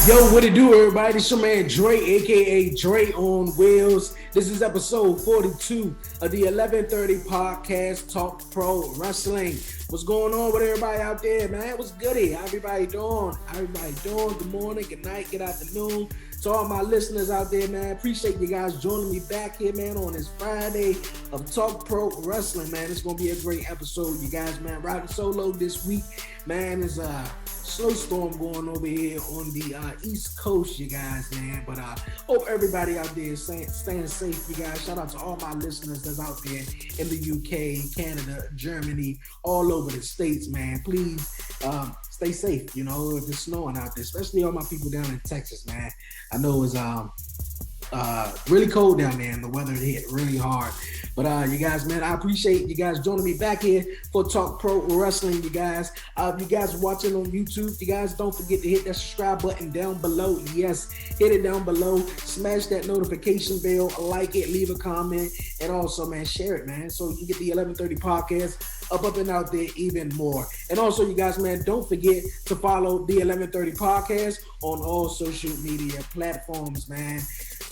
Yo, what it do, everybody? It's your man Dre, aka Dre on Wheels. This is episode 42 of the 11:30 podcast, Talk Pro Wrestling. What's going on with everybody out there, man? What's goody? How everybody doing? Good morning, good night, good afternoon. To all my listeners out there, man, appreciate you guys joining me back here, man, on this Friday of Talk Pro Wrestling, man. It's gonna be a great episode, you guys, man. Riding solo this week, man. Is snowstorm going over here on the East Coast, you guys, man. But hope everybody out there is staying safe, you guys. Shout out to all my listeners that's out there in the UK, Canada, Germany, all over the States, man. Please stay safe, you know, if it's snowing out there, especially all my people down in Texas, man. I know it's really cold down there and the weather hit really hard. But you guys, man, I appreciate you guys joining me back here for Talk Pro Wrestling, you guys. You guys watching on YouTube, you guys don't forget to hit that subscribe button down below. Yes, hit it down below. Smash that notification bell, like it, leave a comment, and also, man, share it, man, so you can get the 11:30 podcast up and out there even more. And also, you guys, man, don't forget to follow the 11:30 podcast on all social media platforms, man.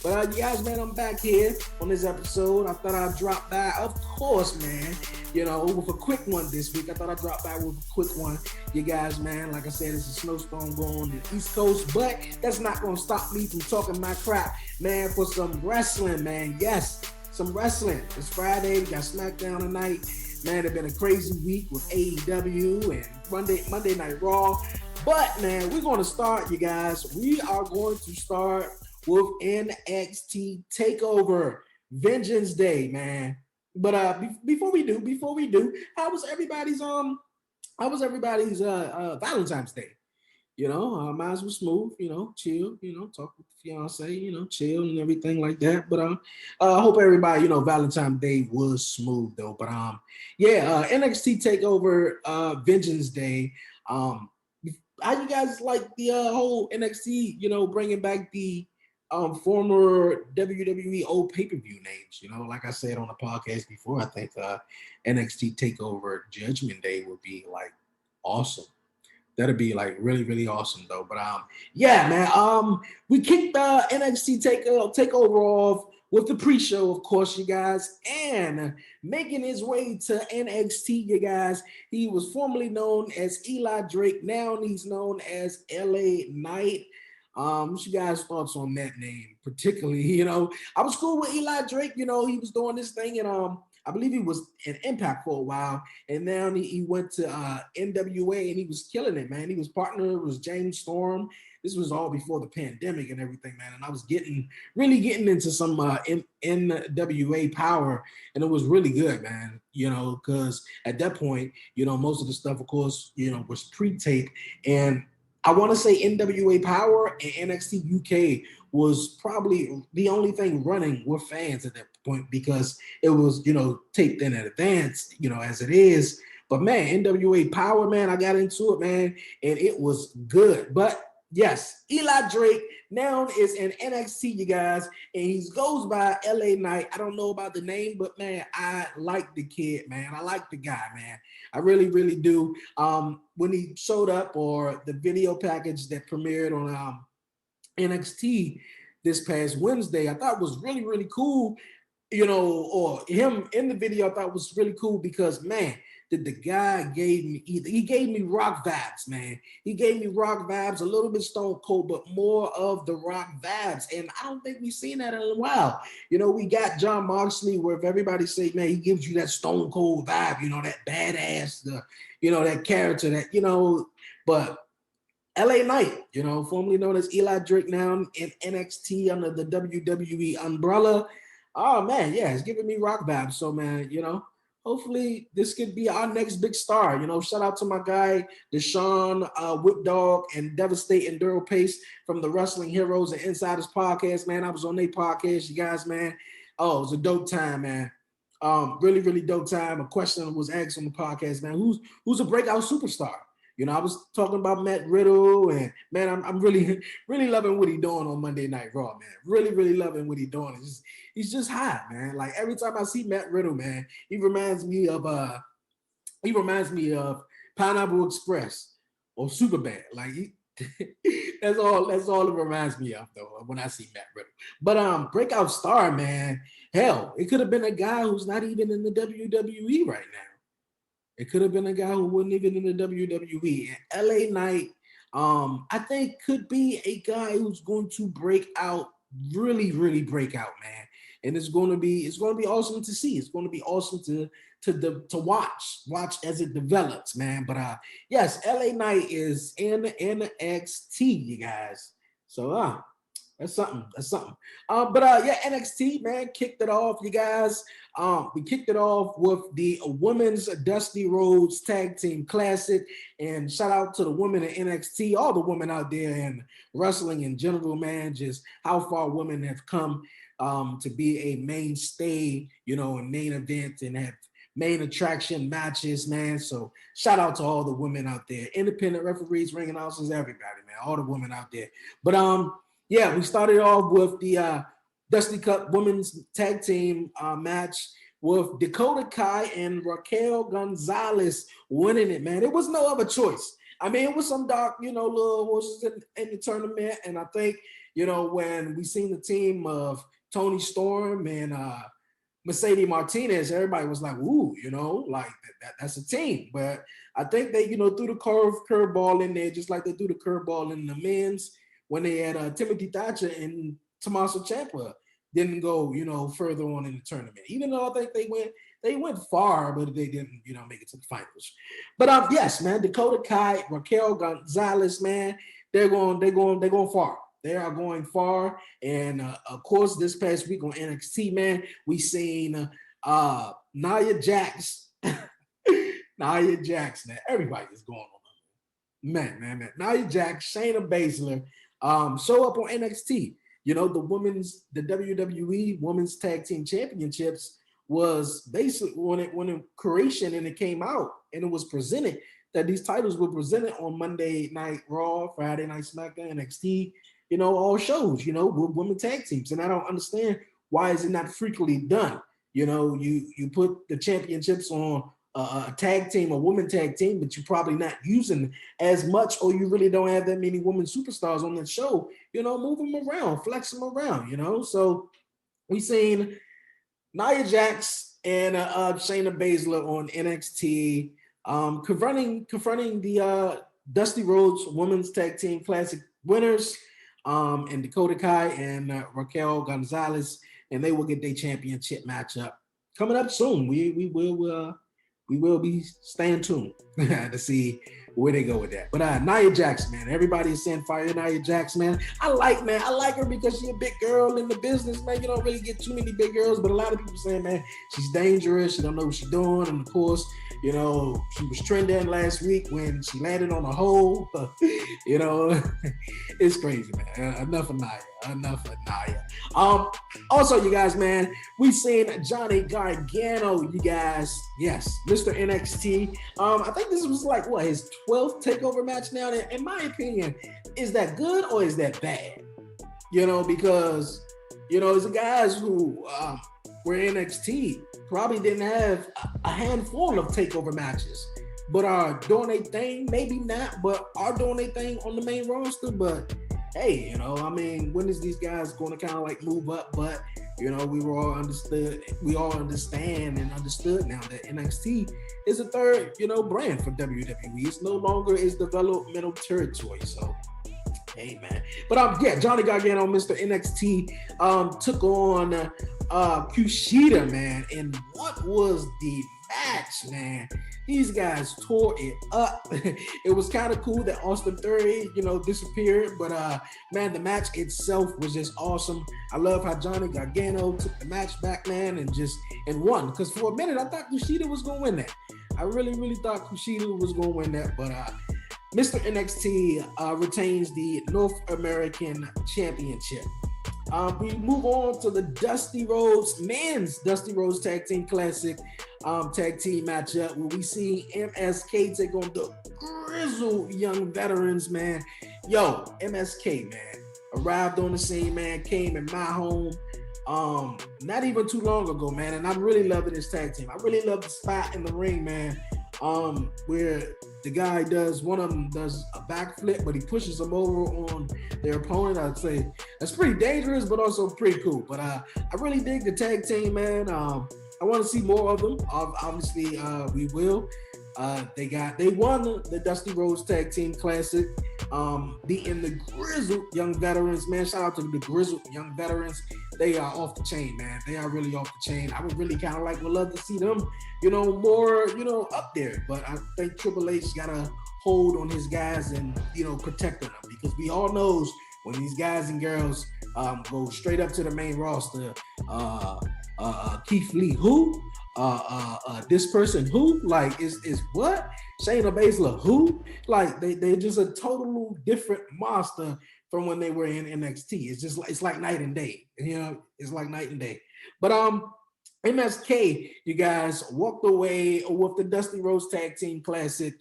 But you guys, man, I'm back here on this episode. I thought I'd drop by, of course, man, you know, with a quick one this week. I thought I'd drop by with a quick one. You guys, man, like I said, it's a snowstorm going on the East Coast, but that's not going to stop me from talking my crap, man, for some wrestling, man. Yes, some wrestling. It's Friday. We got SmackDown tonight. Man, it's been a crazy week with AEW and Monday Night Raw. But, man, we're going to start, you guys. We are going to start with NXT Takeover Vengeance Day, man. But before we do, how was everybody's Valentine's Day? You know, mine was smooth, you know, chill, you know, talk with the fiance, you know, chill and everything like that. But I hope everybody, you know, Valentine's Day was smooth though. But NXT Takeover Vengeance Day. How you guys like the whole NXT, you know, bringing back the former WWE old pay-per-view names? You know, like I said on the podcast before, I think NXT Takeover Judgment Day would be like awesome. That'd be like really, really awesome though. But yeah, man. We kicked NXT Takeover off with the pre-show, of course, you guys, and making his way to NXT, you guys. He was formerly known as Eli Drake. Now he's known as LA Knight. What's you guys' thoughts on that name, particularly? You know, I was cool with Eli Drake. You know, he was doing this thing, and I believe he was in Impact for a while, and now he went to NWA, and he was killing it, man. He was partnered with James Storm. This was all before the pandemic and everything, man. And I was really getting into some NWA power, and it was really good, man. You know, because at that point, you know, most of the stuff, of course, you know, was pre-tape, and I want to say NWA Power and NXT UK was probably the only thing running with fans at that point because it was, you know, taped in advance, you know, as it is. But man, NWA Power, man, I got into it, man, and it was good. But yes, Eli Drake now is in NXT, you guys, and he goes by LA Knight. I don't know about the name, but man, I like the kid, man. I like the guy, man. I really, really do. When he showed up, or the video package that premiered on NXT this past Wednesday, I thought was really, really cool. You know, or him in the video, I thought was really cool because, man, the guy gave me rock vibes, man. He gave me rock vibes, a little bit Stone Cold, but more of the rock vibes. And I don't think we've seen that in a while. You know, we got John Moxley, where if everybody say, man, he gives you that Stone Cold vibe, you know, that badass, you know, that character, that, you know, but LA Knight, you know, formerly known as Eli Drake, now in NXT under the WWE umbrella. Oh man, yeah, it's giving me rock vibes. So man, you know, hopefully this could be our next big star. You know, shout out to my guy Deshaun Whip Dog and Devastate Enduro Pace from the Wrestling Heroes and Insiders podcast. Man, I was on their podcast, you guys, man. Oh, it was a dope time, man. Really, really dope time. A question was asked on the podcast, man. Who's a breakout superstar? You know, I was talking about Matt Riddle, and man, I'm really, really loving what he's doing on Monday Night Raw, man. Really, really loving what he's doing. He's just hot, man. Like every time I see Matt Riddle, man, he reminds me of Pineapple Express or Superbad. Like That's all it reminds me of, though, when I see Matt Riddle. But breakout star, man. Hell, it could have been a guy who's not even in the WWE right now. It could have been a guy who wasn't even in the WWE. And LA Knight, I think could be a guy who's going to break out, really, really break out, man. And it's going to be awesome to see. It's going to be awesome to watch as it develops, man. But yes, LA Knight is in NXT, you guys. So that's something. But yeah, NXT, man, kicked it off, you guys. We kicked it off with the Women's Dusty Rhodes Tag Team Classic. And shout out to the women in NXT, all the women out there in wrestling in general, man, just how far women have come to be a mainstay, you know, a main event and have main attraction matches, man. So shout out to all the women out there, independent referees, ring announcers, everybody, man, all the women out there. But yeah, we started off with the Dusty Cup Women's Tag Team match with Dakota Kai and Raquel Gonzalez winning it, man. There was no other choice. I mean, it was some dark, you know, little horses in the tournament. And I think, you know, when we seen the team of Tony Storm and Mercedes Martinez, everybody was like, ooh, you know, like that's a team. But I think they, you know, threw the curveball in there, just like they threw the curveball in the men's when they had Timothy Thatcher and Tommaso Ciampa didn't go, you know, further on in the tournament. Even though I think they went far, but they didn't, you know, make it to the finals. But yes, man, Dakota Kai, Raquel Gonzalez, man, they're going far. They are going far. And of course, this past week on NXT, man, we seen Nia Jax. Nia Jax, man. Everybody is going on. Man. Nia Jax, Shayna Baszler show up on NXT. You know, the WWE Women's Tag Team Championships was basically when creation and it came out and it was presented that these titles were presented on Monday Night Raw, Friday Night SmackDown, NXT, you know, all shows, you know, with women tag teams. And I don't understand why is it not frequently done. You know, you put the championships on a tag team, a woman tag team, but you're probably not using as much, or you really don't have that many women superstars on the show, you know, move them around, flex them around, you know. So we seen Nia Jax and Shayna Baszler on NXT confronting the Dusty Rhodes Women's Tag Team Classic winners and Dakota Kai and Raquel Gonzalez, and they will get their championship matchup coming up soon. We will be staying tuned to see where they go with that. But Nia Jax, man, everybody is saying fire Nia Jax, man. I like her because she's a big girl in the business, man. You don't really get too many big girls, but a lot of people saying, man, she's dangerous. She don't know what she's doing. And of course, you know, she was trending last week when she landed on a hole. You know, it's crazy, man. Enough of Nia. Also, you guys, man, we seen Johnny Gargano, you guys. Yes, Mr. NXT. I think this was like his 12th takeover match now. In my opinion, is that good or is that bad? You know, because you know, the guys who were NXT probably didn't have a handful of takeover matches, but are doing a thing, maybe not, but are doing a thing on the main roster. But hey, you know, I mean, when is these guys going to kind of like move up? But you know, we all understand and understood now that NXT is a third, you know, brand for WWE. It's no longer its developmental territory. So hey, man. But yeah, Johnny Gargano, Mr. NXT, took on Kushida, man. And what was the match, man? These guys tore it up. It was kind of cool that Austin Theory, you know, disappeared. But man, the match itself was just awesome. I love how Johnny Gargano took the match back, man, and won. Because for a minute, I thought Kushida was going to win that. I really, really thought Kushida was going to win that. But Mr. NXT retains the North American Championship. We move on to the men's Dusty Rhodes Tag Team Classic tag team matchup where we see MSK take on the grizzled young veterans, man. Yo, MSK, man, arrived on the scene, man, came in my home not even too long ago, man, and I'm really loving this tag team. I really love the spot in the ring, man. where the guy one of them does a backflip, but he pushes him over on their opponent. I'd say that's pretty dangerous, but also pretty cool. But I really dig the tag team, man. I want to see more of them. Obviously, we will. They won the Dusty Rhodes Tag Team Classic, beating the Grizzled Young Veterans. Man, shout out to the Grizzled Young Veterans. They are off the chain, man. They are really off the chain. I would really kind of would love to see them, more, up there. But I think Triple H got a hold on his guys and, protecting them, because we all knows when these guys and girls go straight up to the main roster, Keith Lee, who? This person, who? Like, is what? Shayna Baszler, who? Like, they're just a total different monster from when they were in NXT. It's like night and day. It's like night and day. But MSK, you guys walked away with the Dusty Rhodes Tag Team Classic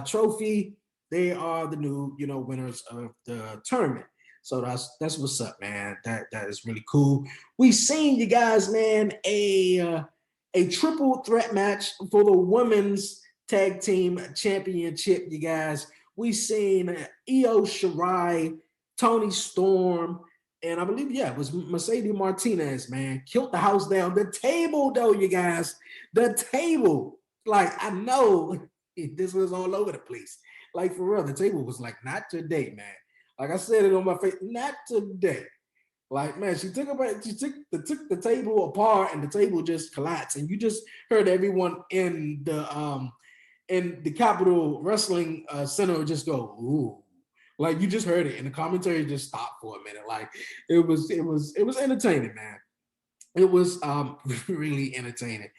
trophy. They are the new, winners of the tournament. So that's what's up, man. That is really cool. We seen, you guys, man, a triple threat match for the women's tag team championship, you guys. We seen Io Shirai, Toni Storm, and I believe, it was Mercedes Martinez, man. Killed the house down. The table, though, you guys. The table. Like, I know this was all over the place. Like, for real, the table was like, not today, man. Like I said it on my face, not today. Like, man, she took the table apart, and the table just collapsed, and you just heard everyone in the Capitol Wrestling Center just go, ooh. Like, you just heard it, and the commentary just stopped for a minute. Like, it was entertaining, man. It was really entertaining.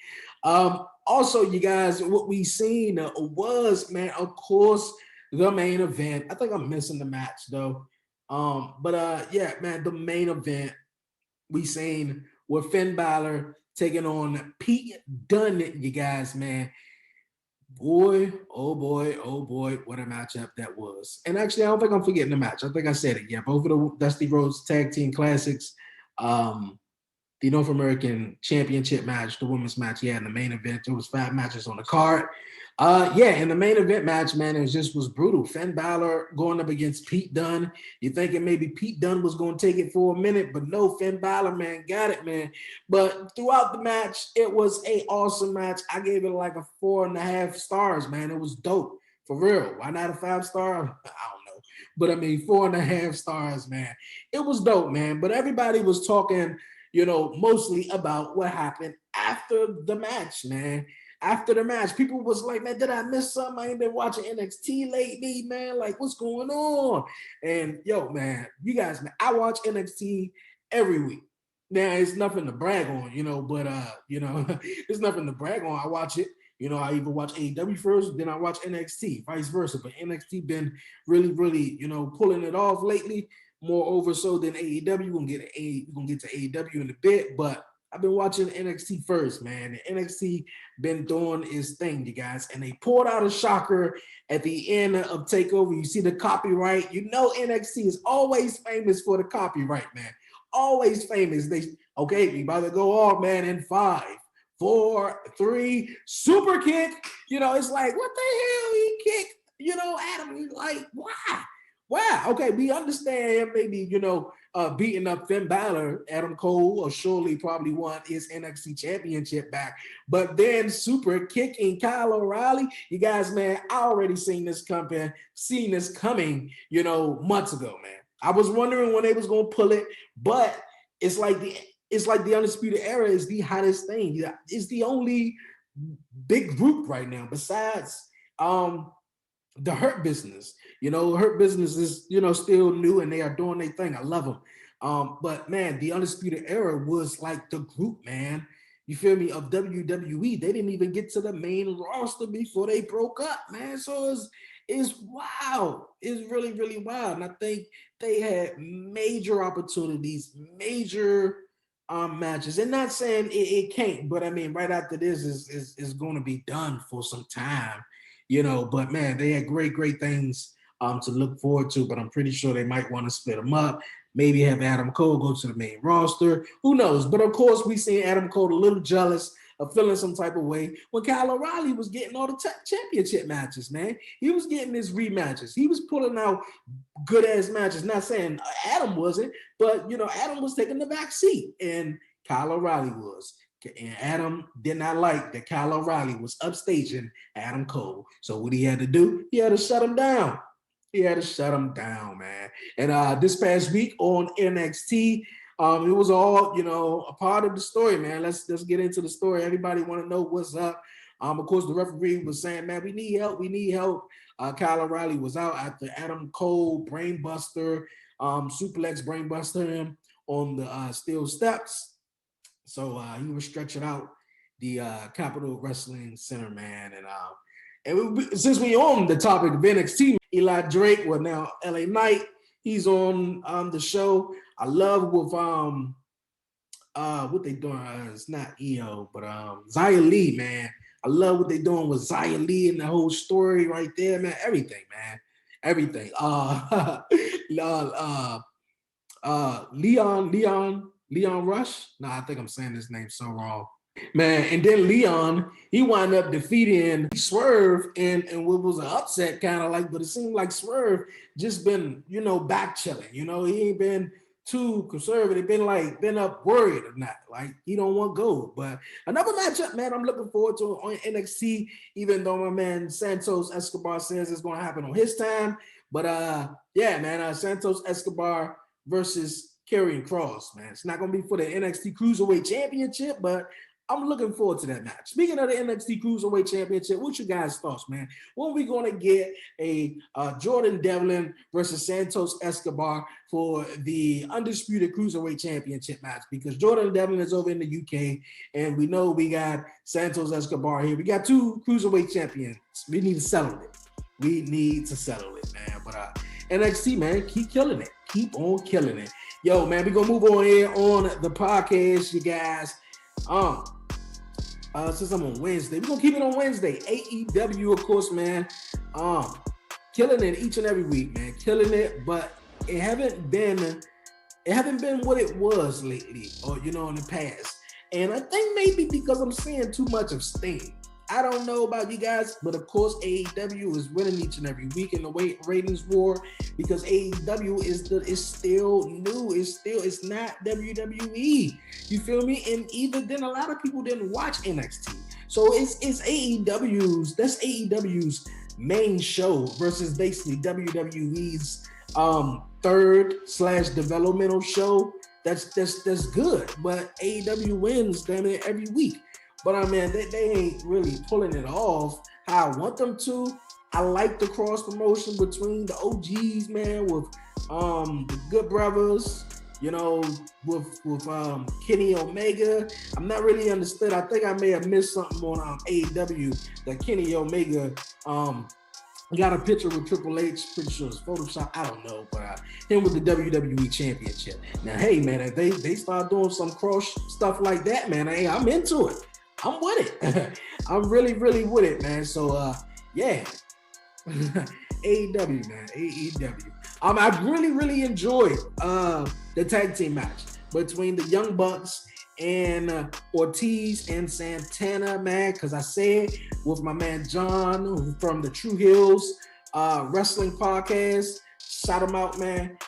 Also, you guys, what we seen was, man, of course, the main event. I think I'm missing the match though. Yeah, man, the main event we seen with Finn Balor taking on Pete Dunne, you guys, man. Boy, oh boy, what a matchup that was. And actually, I don't think I'm forgetting the match. I think I said it. Yeah, both of the Dusty Rhodes Tag Team Classics, the North American Championship match, the women's match, in the main event. There was 5 matches on the card. In the main event match, man, it was brutal. Finn Balor going up against Pete Dunne. You're thinking maybe Pete Dunne was going to take it for a minute, but no, Finn Balor, man, got it, man. But throughout the match, it was an awesome match. I gave it like a 4.5 stars, man. It was dope, for real. Why not a 5-star? I don't know. But I mean, 4.5 stars, man. It was dope, man. But everybody was talking, mostly about what happened after the match, man. After the match, people was like, man, did I miss something? I ain't been watching NXT lately, man. Like, what's going on? And yo, man, you guys, man, I watch NXT every week. Now, it's nothing to brag on, but it's nothing to brag on. I watch it. I either watch AEW first, then I watch NXT, vice versa. But NXT been really, really, pulling it off lately. Moreover, so than AEW. We're gonna get to AEW in a bit, but I've been watching NXT first, man. The NXT been doing its thing, you guys. And they pulled out a shocker at the end of TakeOver. You see the copyright. NXT is always famous for the copyright, man. Always famous. We about to go off, man, in 5, 4, 3, super kick. It's like, what the hell? He kicked, Adam. He's like, why? Wow. Okay, we understand maybe, beating up Finn Balor, Adam Cole, or surely probably won his NXT championship back. But then super kicking Kyle O'Reilly. You guys, man, I already seen this coming, months ago, man. I was wondering when they was going to pull it, but it's like the Undisputed Era is the hottest thing. It's the only big group right now besides the Hurt Business. Hurt Business is, still new, and they are doing their thing. I love them. But man, the Undisputed Era was like the group, man. You feel me? Of WWE. They didn't even get to the main roster before they broke up, man. So it's wild. It's really, really wild. And I think they had major opportunities, major matches. And not saying it can't, but I mean, right after this is going to be done for some time. But man, they had great things to look forward to, but I'm pretty sure they might want to split them up. Maybe have Adam Cole go to the main roster. Who knows? But of course, we seen Adam Cole a little jealous feeling some type of way when Kyle O'Reilly was getting all the championship matches, man. He was getting his rematches. He was pulling out good ass matches. Not saying Adam wasn't, but you know, Adam was taking the back seat and Kyle O'Reilly was. And Adam did not like that Kyle O'Reilly was upstaging Adam Cole. So what he had to do, he had to shut him down. He had to shut him down, man. And this past week on NXT, it was all, you know, a part of the story, man. Let's get into the story. Everybody want to know what's up. Of course, the referee was saying, man, we need help. We need help. Kyle O'Reilly was out after Adam Cole brainbuster, suplex brainbuster him on the steel steps. So he was stretching out the Capitol Wrestling Center, man. And since we on the topic of NXT, Eli Drake, well now LA Knight, he's on the show. I love with what they doing. It's not EO, but Xia Li, man. I love what they doing with Xia Li and the whole story right there, man. Everything, man. Everything. Leon Rush. No, I think I'm saying his name so wrong. Man, and then Leon, he wound up defeating Swerve and what was an upset kind of like, but it seemed like Swerve just been, you know, back chilling. You know, he ain't been too conservative, been up worried or not. Like he don't want gold. But another matchup, man, I'm looking forward to on NXT, even though my man Santos Escobar says it's gonna happen on his time. But yeah, man, Santos Escobar versus Karrion Kross, man. It's not gonna be for the NXT Cruiserweight Championship, but I'm looking forward to that match. Speaking of the NXT Cruiserweight Championship, what's your guys' thoughts, man? When are we going to get a Jordan Devlin versus Santos Escobar for the Undisputed Cruiserweight Championship match? Because Jordan Devlin is over in the UK, and we know we got Santos Escobar here. We got two Cruiserweight champions. We need to settle it. We need to settle it, man. But NXT, man, keep killing it. Keep on killing it. Yo, man, we're going to move on here on the podcast, you guys. Since I'm on Wednesday, we're gonna keep it on Wednesday. AEW, of course, man. Killing it each and every week, man. Killing it, but it haven't been what it was lately, or you know, in the past. And I think maybe because I'm seeing too much of Sting. I don't know about you guys, but of course AEW is winning each and every week in the ratings war because AEW is still new. It's not WWE. You feel me? And even then, a lot of people didn't watch NXT. So it's AEW's. That's AEW's main show versus basically WWE's third/developmental show. That's good. But AEW wins damn it every week. But I mean, they ain't really pulling it off how I want them to. I like the cross promotion between the OGs, man, with the Good Brothers, you know, with Kenny Omega. I'm not really understood. I think I may have missed something on AEW that Kenny Omega got a picture with Triple H, pretty sure it's Photoshop, I don't know, but him with the WWE Championship. Now, hey, man, if they start doing some cross stuff like that, man, hey, I'm into it. I'm with it. I'm really, really with it, man. So, yeah. AEW, man. AEW. I really, really enjoyed the tag team match between the Young Bucks and Ortiz and Santana, man. Because I said with my man John from the True Hills Wrestling Podcast, shout him out, man.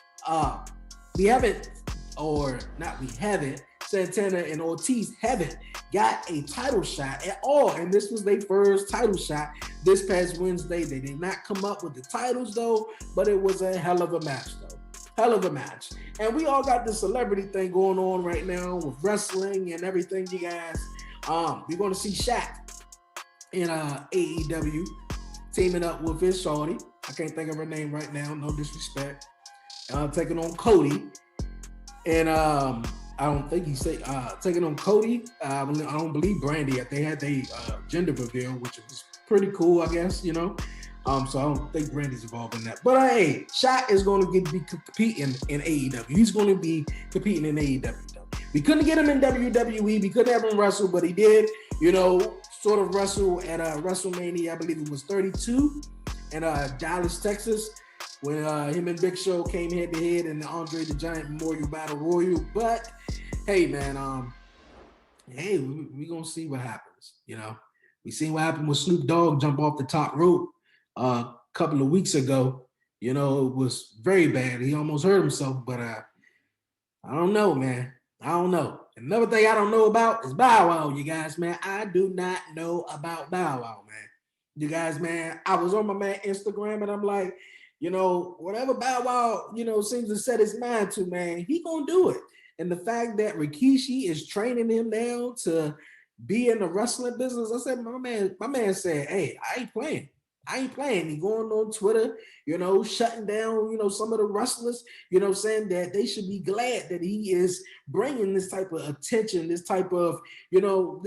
Santana and Ortiz haven't got a title shot at all. And this was their first title shot this past Wednesday. They did not come up with the titles though, but it was a hell of a match though. Hell of a match. And we all got this celebrity thing going on right now with wrestling and everything, you guys. We're going to see Shaq in AEW teaming up with his shorty. I can't think of her name right now, no disrespect. Taking on Cody. And I don't think he said taking on Cody. I don't believe Brandy. They had their gender reveal, which was pretty cool, I guess, you know. So I don't think Brandy's involved in that. But hey, Shaq is going to be competing in AEW. He's going to be competing in AEW. We couldn't get him in WWE. We couldn't have him wrestle, but he did, you know, sort of wrestle at WrestleMania. I believe it was 32 in Dallas, Texas, when him and Big Show came head to head in the Andre the Giant Memorial Battle Royal. But hey, man, hey, we gonna see what happens. happens. You know, we seen what happened with Snoop Dogg jump off the top rope a couple of weeks ago. You know, it was very bad. He almost hurt himself, but I don't know, man. I don't know. Another thing I don't know about is Bow Wow, you guys, man. I do not know about Bow Wow, man. You guys, man, I was on my man Instagram and I'm like, you know, whatever Bow Wow, you know, seems to set his mind to, man, he gonna do it. And the fact that Rikishi is training him now to be in the wrestling business, I said, my man said, hey, I ain't playing. I ain't playing. He going on Twitter, you know, shutting down, you know, some of the wrestlers, you know, saying that they should be glad that he is bringing this type of attention, this type of, you know,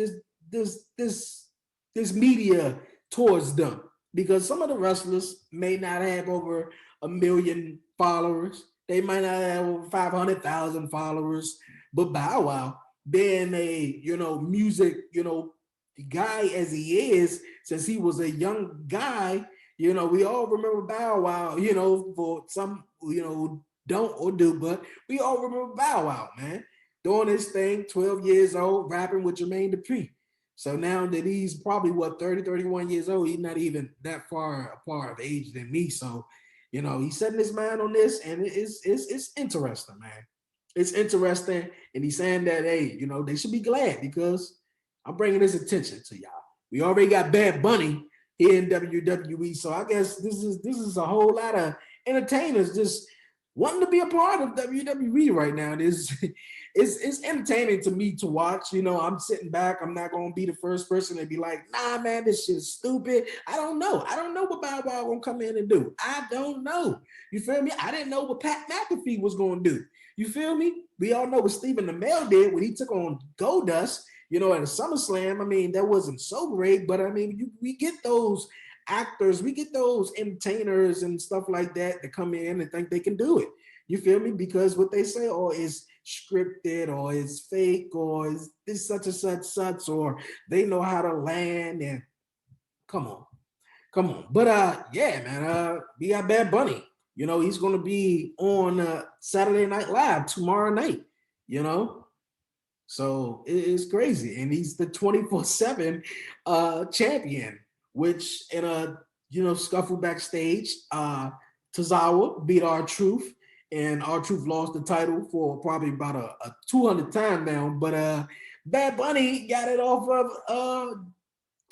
this media towards them. Because some of the wrestlers may not have over 1 million followers. They might not have over 500,000 followers. But Bow Wow, being a, you know, music, you know, guy as he is, since he was a young guy, you know, we all remember Bow Wow, you know, for some, you know, don't or do, but we all remember Bow Wow, man, doing his thing, 12 years old, rapping with Jermaine Dupri. So now that he's probably, what, 30, 31 years old, he's not even that far apart of age than me. So, you know, he's setting his mind on this, and it's interesting, man. It's interesting, and he's saying that, hey, you know, they should be glad because I'm bringing this attention to y'all. We already got Bad Bunny here in WWE, so I guess this is a whole lot of entertainers just wanting to be a part of WWE right now. It's entertaining to me to watch. You know, I'm sitting back. I'm not gonna be the first person to be like, nah, man, this shit's stupid. I don't know. I don't know what Bow Wow gonna come in and do. I don't know. You feel me? I didn't know what Pat McAfee was gonna do. You feel me? We all know what Stephen Amell did when he took on Goldust, you know, at a SummerSlam. I mean, that wasn't so great, but I mean, we get those actors, we get those entertainers and stuff like that to come in and think they can do it. You feel me? Because what they say, oh, is scripted, or it's fake, or is this such and such, or they know how to land. And come on. But yeah, man, we got Bad Bunny. You know, he's gonna be on Saturday Night Live tomorrow night. You know, so it's crazy, and he's the 24/7 champion. Which in a, you know, scuffle backstage, Tozawa beat R-Truth, and R-Truth lost the title for probably about a 200 time now. But Bad Bunny got it off of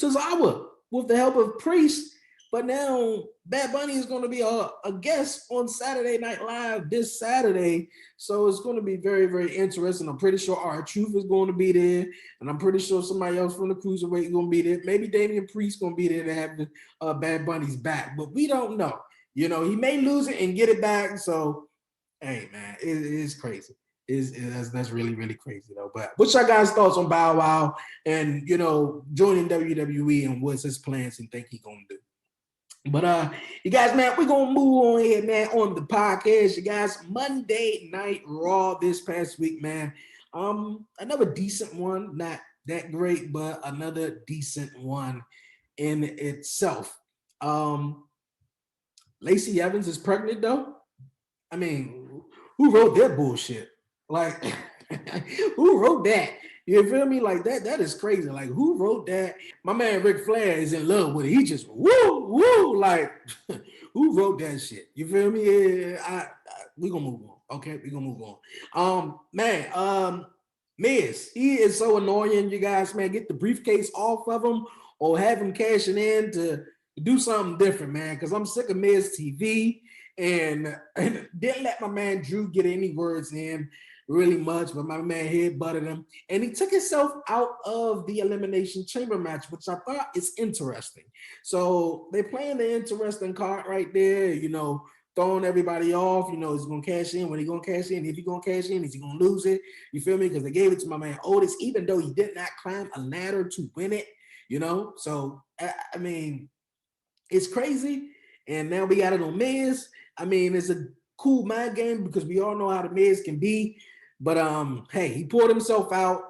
Tozawa with the help of Priest. But now Bad Bunny is going to be a guest on Saturday Night Live this Saturday. So it's going to be very, very interesting. I'm pretty sure R-Truth is going to be there. And I'm pretty sure somebody else from the Cruiserweight is going to be there. Maybe Damian Priest going to be there to have Bad Bunny's back. But we don't know. You know, he may lose it and get it back. So, hey, man, it is crazy. That's really, really crazy, though. But what's your guys' thoughts on Bow Wow and, you know, joining WWE, and what's his plans and think he's going to do? But you guys, man, we're gonna move on here, man, on the podcast. You guys, Monday Night Raw this past week, man. Another decent one, not that great, but another decent one in itself. Lacey Evans is pregnant, though. I mean, who wrote that bullshit? Like, who wrote that? You feel me? Like that is crazy. Like, who wrote that? My man Ric Flair is in love with it. He just woo. Like, who wrote that shit? You feel me? Yeah, we gonna move on. Okay, we gonna move on. Miz, he is so annoying, you guys, man. Get the briefcase off of him, or have him cashing in to do something different, man. Because I'm sick of Miz TV, and didn't let my man Drew get any words in really much, but my man head butted him, and he took himself out of the Elimination Chamber match, which I thought is interesting. So they're playing the interesting card right there, you know, throwing everybody off. You know, he's gonna cash in when he's gonna cash in. If he's gonna cash in, is he gonna lose it? You feel me? Because they gave it to my man Otis, even though he did not climb a ladder to win it. You know, so I mean, it's crazy. And now we got it on Miz. I mean, it's a cool mind game because we all know how the Miz can be. But hey, he pulled himself out.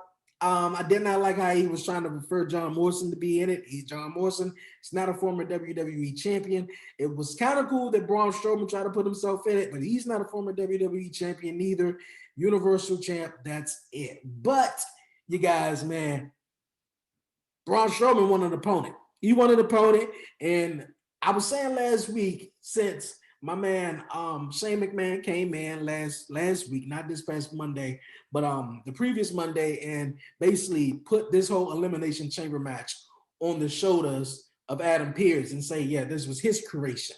I did not like how he was trying to refer John Morrison to be in it. He's John Morrison. He's not a former WWE champion. It was kind of cool that Braun Strowman tried to put himself in it, but he's not a former WWE champion neither. Universal champ, that's it. But you guys, man, Braun Strowman wanted an opponent. He wanted an opponent, and I was saying last week, since my man Shane McMahon came in last week, not this past Monday, but the previous Monday, and basically put this whole Elimination Chamber match on the shoulders of Adam Pearce and say, yeah, this was his creation.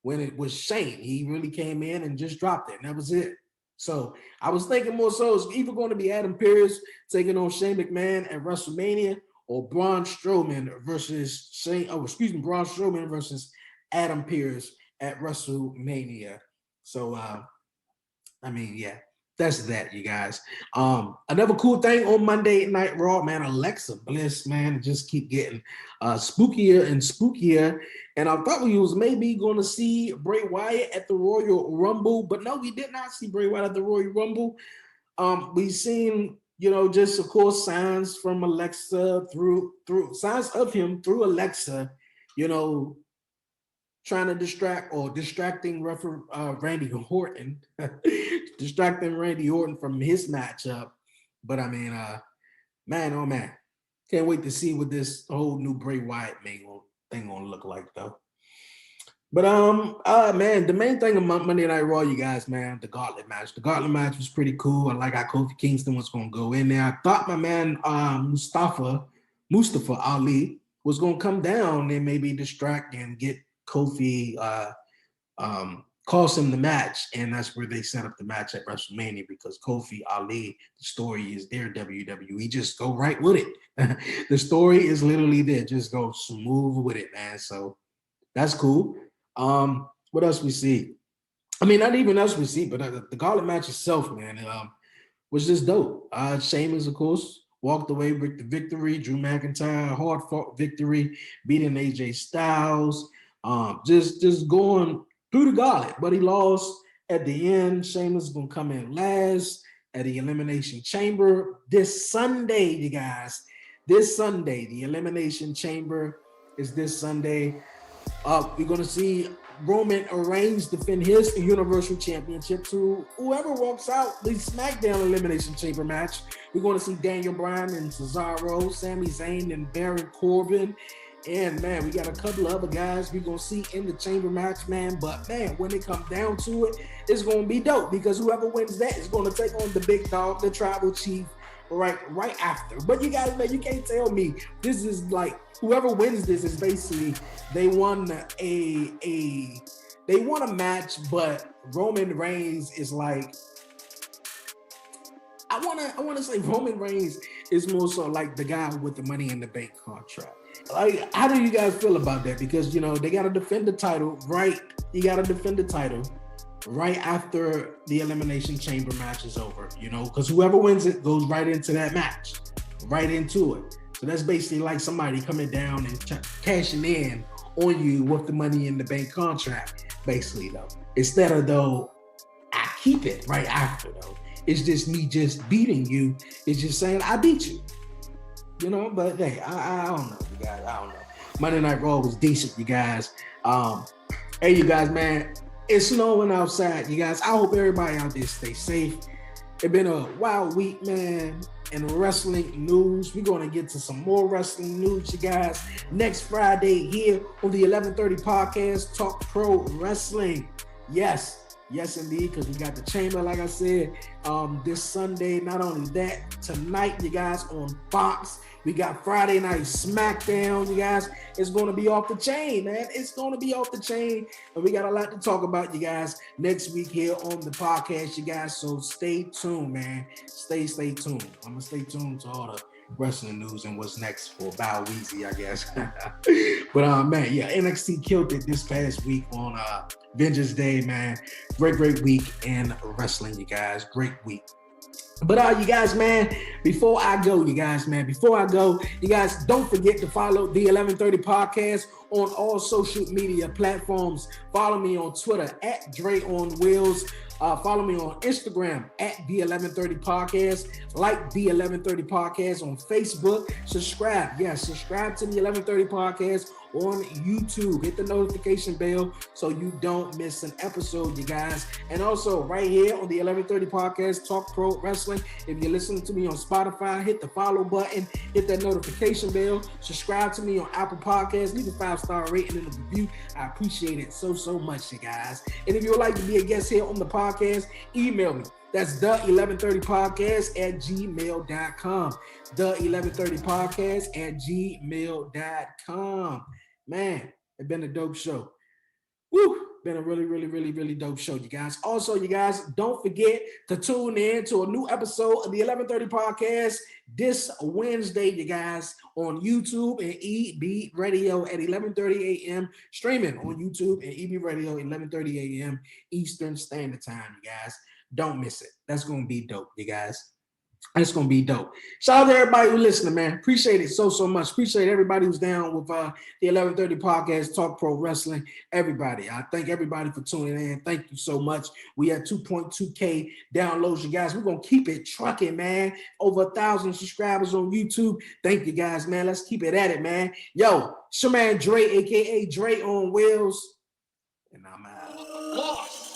When it was Shane, he really came in and just dropped it, and that was it. So I was thinking more so it's either going to be Adam Pearce taking on Shane McMahon at WrestleMania, or Braun Strowman versus Braun Strowman versus Adam Pearce at WrestleMania. So I mean, yeah, that's that, you guys. Another cool thing on Monday Night Raw, man, Alexa Bliss, man, just keep getting spookier and spookier. And I thought we was maybe going to see Bray Wyatt at the Royal Rumble, but no, we did not see Bray Wyatt at the Royal Rumble. We seen, just of course signs from Alexa through signs of him through Alexa, trying to distracting Randy Orton, distracting Randy Orton from his matchup. But I mean, man, oh man, can't wait to see what this whole new Bray Wyatt thing gonna look like though. But man, the main thing of Monday Night Raw, you guys, man, the Gauntlet match. The Gauntlet match was pretty cool. I like how Kofi Kingston was gonna go in there. I thought my man Mustafa Ali was gonna come down and maybe distract and get Kofi, cost him the match, and that's where they set up the match at WrestleMania, because Kofi Ali, the story is there, WWE, just go right with it. The story is literally there, just go smooth with it, man. So that's cool. What else we see? I mean, not even else we see, but the Gauntlet match itself, man, was just dope. Sheamus, of course, walked away with the victory. Drew McIntyre, hard-fought victory, beating AJ Styles. Just going through the gauntlet, but he lost at the end. Sheamus is gonna come in last at the Elimination Chamber this Sunday, you guys. This Sunday, the Elimination Chamber is this Sunday. We're gonna see Roman Reigns defend his Universal Championship to whoever walks out the SmackDown Elimination Chamber match. We're gonna see Daniel Bryan and Cesaro, Sami Zayn and Baron Corbin. And man, we got a couple of other guys we're gonna see in the chamber match, man. But man, when it comes down to it, it's gonna be dope, because whoever wins that is gonna take on the big dog, the tribal chief, right after. But you guys, man, you can't tell me this is like whoever wins this is basically they won a match, but Roman Reigns is like, I wanna say Roman Reigns is more so like the guy with the Money in the Bank contract. Like, how do you guys feel about that? Because they got to defend the title, right? You got to defend the title right after the Elimination Chamber match is over, because whoever wins it goes right into that match, right into it. So that's basically like somebody coming down and cashing in on you with the Money in the Bank contract, basically, though. Instead of, though, I keep it right after, though. It's just me just beating you. It's just saying I beat you. But hey, I don't know, you guys. I don't know. Monday Night Raw was decent, you guys. Hey, you guys, man, it's snowing outside, you guys. I hope everybody out there stay safe. It's been a wild week, man. In wrestling news, we're going to get to some more wrestling news, you guys, next Friday here on the 1130 podcast, Talk Pro Wrestling. Yes, indeed, because we got the chamber, like I said, this Sunday. Not only that, tonight, you guys, on Fox, we got Friday Night SmackDown, you guys. It's going to be off the chain, man. It's going to be off the chain. And we got a lot to talk about, you guys, next week here on the podcast, you guys. So stay tuned, man. Stay tuned. I'm going to stay tuned to all the wrestling news and what's next for Bow Weezy, I guess. But, man, yeah, NXT killed it this past week on Vengeance Day, man. Great week in wrestling, you guys. Great week. But you guys, man, before I go, you guys, don't forget to follow the 1130 podcast on all social media platforms. Follow me on Twitter at Dre on Wheels. Follow me on Instagram at the 1130 Podcast. Like the 1130 Podcast on Facebook. Subscribe. Yes, subscribe to the 1130 Podcast on YouTube. Hit the notification bell so you don't miss an episode, you guys. And also right here on the 1130 Podcast, Talk Pro Wrestling. If you're listening to me on Spotify, hit the follow button, hit that notification bell, subscribe to me on Apple Podcasts, leave a 5-star rating and a review. I appreciate it so much, you guys. And if you would like to be a guest here on the podcast, email me. That's the 1130podcast at gmail.com. The 1130 podcast at gmail.com. Man, it's been a dope show. Woo! Been a really dope show, you guys. Also, you guys, don't forget to tune in to a new episode of the 1130 Podcast this Wednesday, you guys, on YouTube and EB Radio at 11:30 a.m. Streaming on YouTube and EB Radio at 11:30 a.m. Eastern Standard Time, you guys. Don't miss it. That's going to be dope, you guys. It's going to be dope. Shout out to everybody who's listening, man. Appreciate it so much. Appreciate everybody who's down with the 1130 Podcast, Talk Pro Wrestling. Everybody. I thank everybody for tuning in. Thank you so much. We had 2.2K downloads, you guys. We're going to keep it trucking, man. Over 1,000 subscribers on YouTube. Thank you, guys, man. Let's keep it at it, man. Yo, it's your man Dre, a.k.a. Dre on Wheels. And I'm out.